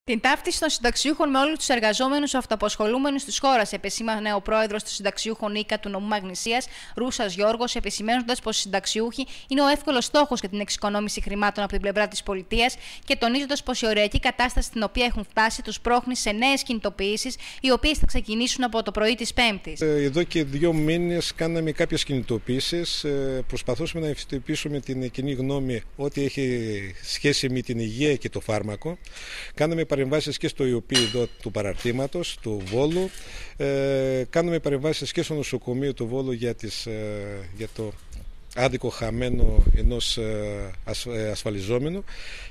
Την ταύτιση των συνταξιούχων με όλους τους εργαζόμενους αυτοαπασχολούμενους της χώρας, επεσήμανε ο πρόεδρος των συνταξιούχων ΙΚΑ του νομού Μαγνησίας, Ρούσας Γιώργος, επισημαίνοντας πως οι συνταξιούχοι είναι ο εύκολος στόχος για την εξοικονόμηση χρημάτων από την πλευρά της πολιτείας και τονίζοντας πως η ωριακή κατάσταση στην οποία έχουν φτάσει τους πρόχνει σε νέες κινητοποιήσεις, οι οποίες θα ξεκινήσουν από το πρωί της Πέμπτης. Εδώ και 2 μήνες κάναμε κάποιες κινητοποιήσεις, προσπαθούσαμε να ευαισθητοποιήσουμε την κοινή γνώμη ό,τι έχει σχέση με την υγεία και το φάρμακο. Κάναμε παρεμβάσεις και στο ΙΟΠ εδώ του παραρτήματος, του Βόλου. Κάνουμε παρεμβάσεις και στο νοσοκομείο του Βόλου για το άδικο χαμένο ενός ασφαλιζόμενου.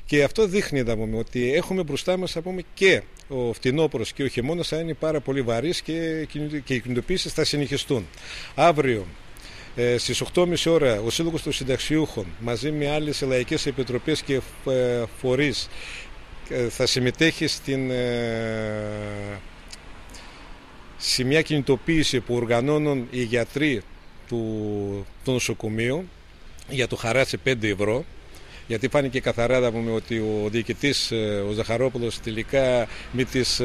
Και αυτό δείχνει ότι έχουμε μπροστά μας και ο φθινόπωρος και ο χειμώνας θα είναι πάρα πολύ βαρύς και οι κινητοποιήσεις θα συνεχιστούν. Αύριο στις 8.30 ώρα ο Σύλλογος των Συνταξιούχων μαζί με άλλες λαϊκές επιτροπές και φορείς θα συμμετέχει σε μια κινητοποίηση που οργανώνουν οι γιατροί του νοσοκομείου για το χαράτσι 5 ευρώ, γιατί φάνηκε καθαρά ότι ο διοικητής, ο Ζαχαρόπουλος, τελικά με τις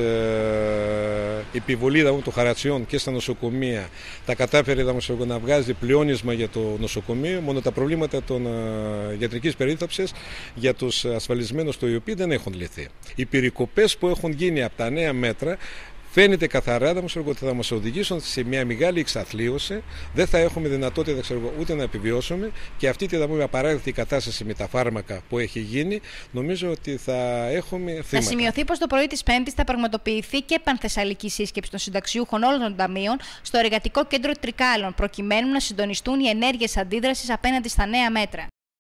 επιβολή των χαρατσιών και στα νοσοκομεία τα κατάφερε να βγάζει πλεόνασμα για το νοσοκομείο. Μόνο τα προβλήματα των ιατρικής περίθαλψης για τους ασφαλισμένους στο ΙΟΠ δεν έχουν λυθεί. Οι περικοπές που έχουν γίνει από τα νέα μέτρα φαίνεται καθαρά ότι θα μας οδηγήσουν σε μια μεγάλη εξαθλίωση, δεν θα έχουμε δυνατότητα ούτε να επιβιώσουμε και αυτή την απαράδεκτη κατάσταση με τα φάρμακα που έχει γίνει, νομίζω ότι θα έχουμε θύματα. Να σημειωθεί πως το πρωί της Πέμπτης θα πραγματοποιηθεί και πανθεσσαλική σύσκεψη των συνταξιούχων όλων των ταμείων στο Εργατικό Κέντρο Τρικάλων, προκειμένου να συντονιστούν οι ενέργειες αντίδρασης απέναντι στα νέα μέτρα.